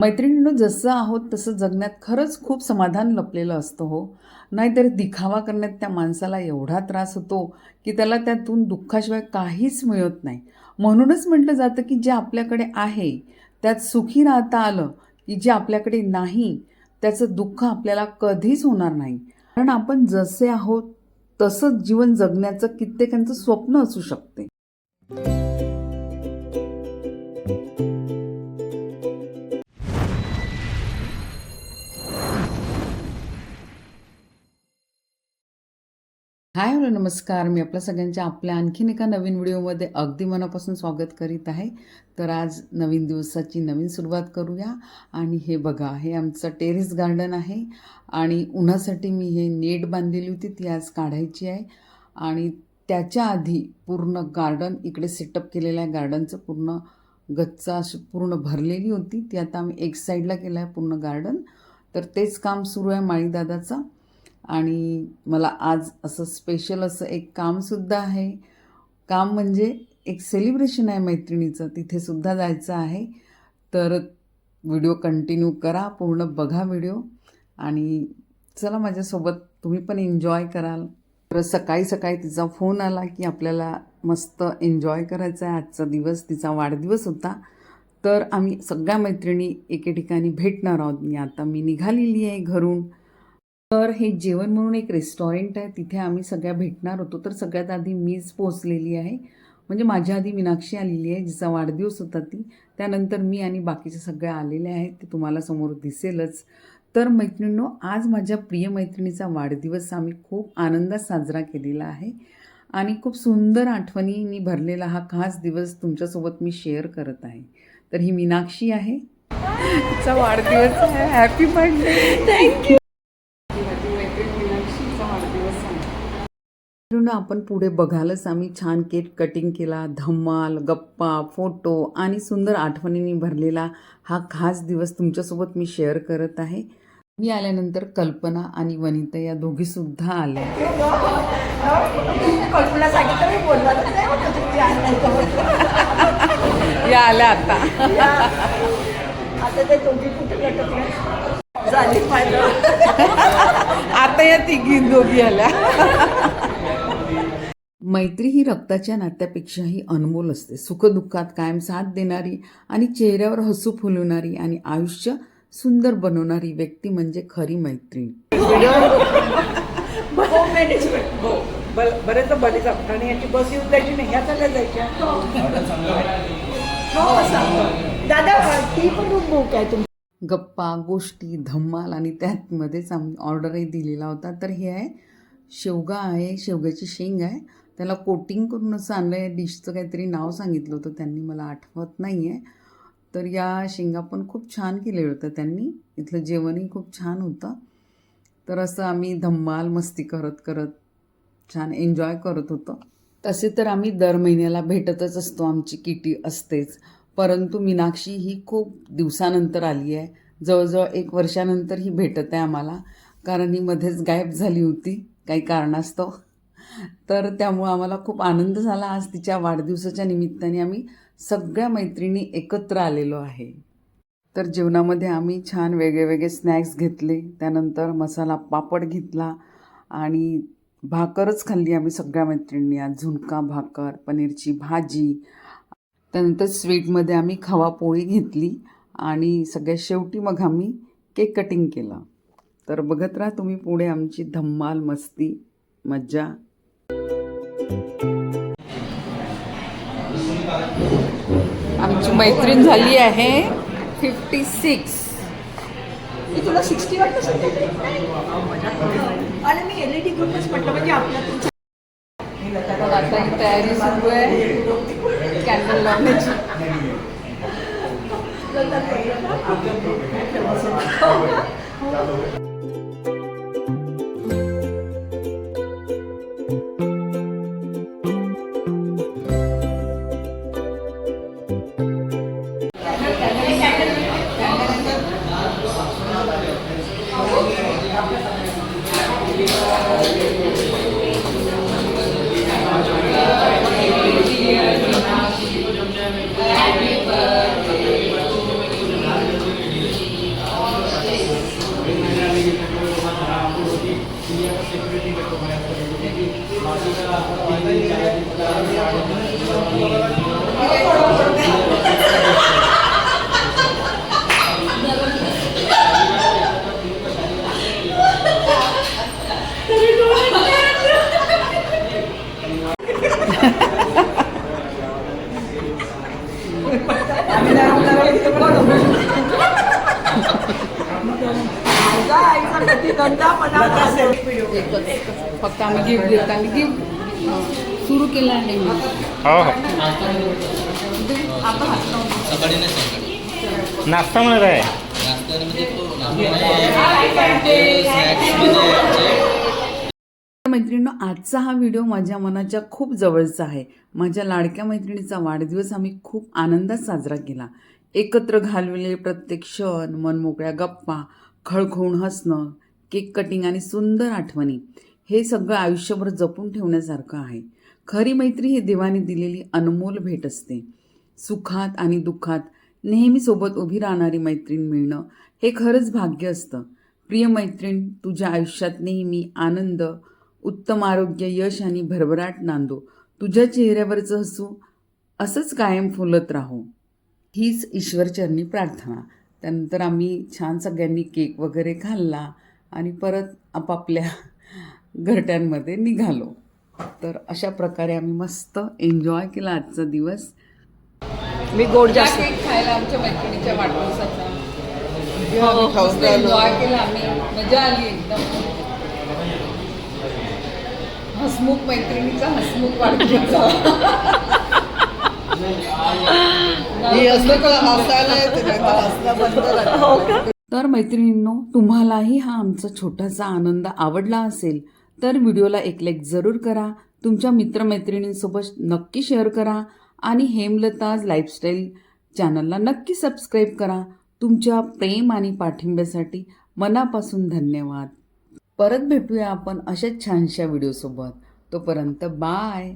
मैत्रिणींनो, जसं आहोत तसं जगण्यात खरंच खूप समाधान लपलेलं असतं हो. नाहीतर दिखावा करण्यात त्या माणसाला एवढा त्रास होतो की त्याला त्यातून दुःखाशिवाय काहीच मिळत नाही. म्हणूनच म्हटलं जातं की जे आपल्याकडे आहे त्यात सुखी राहता आलं की जे आपल्याकडे नाही त्याचं दुःख आपल्याला कधीच होणार नाही. कारण आपण जसे आहोत तसंच जीवन जगण्याचं कित्येकांचं स्वप्न असू शकते. हाय हॅलो नमस्कार. मी आपल्या सगळ्यांच्या आपल्या आणखीन एका नवीन व्हिडिओमध्ये अगदी मनापासून स्वागत करीत आहे. तर आज नवीन दिवसाची नवीन सुरुवात करूया. आणि हे बघा, हे आमचं टेरेस गार्डन आहे आणि उन्हासाठी मी हे नेट बांधलेली होती ती आज काढायची आहे. आणि त्याच्या आधी पूर्ण गार्डन इकडे सेटअप केलेलं आहे. गार्डनचं पूर्ण गच्चा अशी पूर्ण भरलेली होती ती आता आम्ही एक साईडला केलं आहे पूर्ण गार्डन. तर तेच काम सुरू आहे माळीदादाचं. आणि मला आज असं स्पेशल असं एक कामसुद्धा आहे. काम म्हणजे एक सेलिब्रेशन आहे मैत्रिणीचं, तिथेसुद्धा जायचं आहे. तर व्हिडिओ कंटिन्यू करा, पूर्ण बघा व्हिडिओ आणि चला माझ्यासोबत तुम्ही पण एन्जॉय कराल. तर सकाळी सकाळी तिचा फोन आला की आपल्याला मस्त एन्जॉय करायचा आहे. आजचा दिवस तिचा वाढदिवस होता. तर आम्ही सगळ्या मैत्रिणी एके ठिकाणी भेटणार आहोत. मी निघालेली आहे घरून. तर हे जेवण म्हणून एक रेस्टॉरंट आहे, तिथे आम्ही सगळ्या भेटणार होतो. तर सगळ्यात आधी मीच पोचलेली आहे, म्हणजे माझ्या आधी मीनाक्षी आलेली आहे जिचा वाढदिवस होता ती. त्यानंतर मी आणि बाकीच्या सगळ्या आलेल्या आहेत, ते तुम्हाला समोर दिसेलच. तर मैत्रिणींनो, आज माझ्या प्रिय मैत्रिणीचा वाढदिवस आम्ही खूप आनंदात साजरा केलेला आहे आणि खूप सुंदर आठवणींनी भरलेला हा खास दिवस तुमच्यासोबत मी शेअर करत आहे. तर ही मीनाक्षी आहे, तिचा वाढदिवस आहे. Happy birthday. थँक्यू. आपण पुढे बघालच आम्ही छान केक कटिंग केला, धम्माल, गप्पा, फोटो आणि सुंदर आठवणींनी भरलेला हा खास दिवस तुमच्यासोबत मी शेअर करत आहे. मी आल्यानंतर कल्पना आणि वनिता या दोघीसुद्धा आल्या. या आल्या आता. आता या तिघी दोघी आल्या. मैत्री ही रक्ताच्या नात्यापेक्षाही अनमोल असते. सुखदुःखात कायम साथ देणारी आणि चेहऱ्यावर हसू फुलवणारी आणि आयुष्य सुंदर बनवणारी व्यक्ती म्हणजे खरी मैत्रीण. बरेच बरे जातात आणि याची बस येऊन जायची नाही, ह्या चालल्या जायच्या. दादा ती पण बुक आहे तुमची. गप्पा गोष्टी धम्माल आणि त्यातमध्येच आम्ही ऑर्डरही दिलेला होता. तर हे आहे शेवगा आहे, शेवग्याची शेंग आहे, त्याला कोटिंग करून असं आणलं आहे. डिशचं काहीतरी नाव सांगितलं होतं त्यांनी, मला आठवत नाही आहे. तर या शेंगा पण खूप छान केलेलं होतं त्यांनी. इथलं जेवणही खूप छान होतं. तर असं आम्ही धम्माल मस्ती करत करत छान एन्जॉय करत होतो. तसे तर आम्ही दर महिन्याला भेटतच असतो, आमची किटी असतेच. परंतु मीनाक्षी ही खूप दिवसानंतर आली आहे, जवळजवळ 1 वर्षानंतर ही भेटत आहे आम्हाला. कारण ही मध्येच गायब झाली होती काही कारणास्तव. तर त्यामुळं आम्हाला खूप आनंद झाला. आज तिच्या वाढदिवसाच्या निमित्ताने आम्ही सगळ्या मैत्रिणी एकत्र आलेलो आहे. तर जेवणामध्ये आम्ही छान वेगळे स्नॅक्स घेतले, त्यानंतर मसाला पापड घेतला आणि भाकरच खाल्ली आम्ही सगळ्या मैत्रिणींनी. आज झुणका भाकर, पनीरची भाजी, त्यानंतर स्वीटमध्ये आम्ही खवा पोळी घेतली आणि सगळ्यात शेवटी मग आम्ही केक कटिंग केलं. तर बघत राहा तुम्ही पुढे आमची धम्माल मस्ती मज्जा. आमची मैत्रीण झाली आहे 56. तुला 60 वाटत आणि मी LED घेऊनच म्हटलं म्हणजे आपल्या आता ही तयारी सुरू आहे कॅन्डल लावण्याची. नंदा मला फक्त आम्ही गिफ्ट देत आणि गिफ्ट सुरू केलं आहे मी. हो हो आपण हात लावून सकाळी नाही सकाळी नाश्ता म्हणत आहे. नाश्त्यामध्ये तो स्नॅक्समध्ये मैत्रिणींनो, आजचा हा व्हिडिओ माझ्या मनाच्या खूप जवळचा आहे. माझ्या लाडक्या मैत्रिणीचा वाढदिवस आम्ही खूप आनंदात साजरा केला. एकत्र घालवलेले प्रत्येक क्षण, मनमोकळ्या गप्पा, खळखळून हसणं, केक कटिंग आणि सुंदर आठवणी, हे सगळं आयुष्यभर जपून ठेवण्यासारखं आहे. खरी मैत्री ही देवाने दिलेली अनमोल भेट असते. सुखात आणि दुःखात नेहमी सोबत उभी राहणारी मैत्रीण मिळणं हे खरंच भाग्य असतं. प्रिय मैत्रीण, तुझ्या आयुष्यात नेहमी आनंद, उत्तम आरोग्य, यश आणि भरभराट नांदो. तुझ्या चेहऱ्यावरचं हसू असंच कायम फुलत राहो, हीच ईश्वरचरणी प्रार्थना. त्यानंतर आम्ही छान सगळ्यांनी केक वगैरे खाल्ला आणि परत आपापल्या घरट्यांमध्ये निघालो. तर अशा प्रकारे आम्ही मस्त एन्जॉय केला आजचा दिवस. मी गोड जास्त केक खायला आमच्या मैत्रिणीच्या वाढदिवसाचा खाऊन मस्त राहिलो. एन्जॉय केला आम्ही. मजा आली एकदम. हसमुख मैत्रिणीचा हसमुख वाढदिवस. ही असलं का हसायला येते, नाही तर हसणं बंद राहतं. तर मैत्रिणींनो, तुम्हालाही हा आमचा छोटासा आनंद आवडला असेल तर व्हिडिओला एक लाईक जरूर करा. तुमच्या मित्रमैत्रिणींसोबत नक्की शेअर करा आणि हेमलताज लाईफस्टाईल चॅनलला नक्की सबस्क्राईब करा. तुमच्या प्रेम आणि पाठिंब्यासाठी मनापासून धन्यवाद. परत भेटूया आपण अशाच छानशा व्हिडिओसोबत. तोपर्यंत बाय.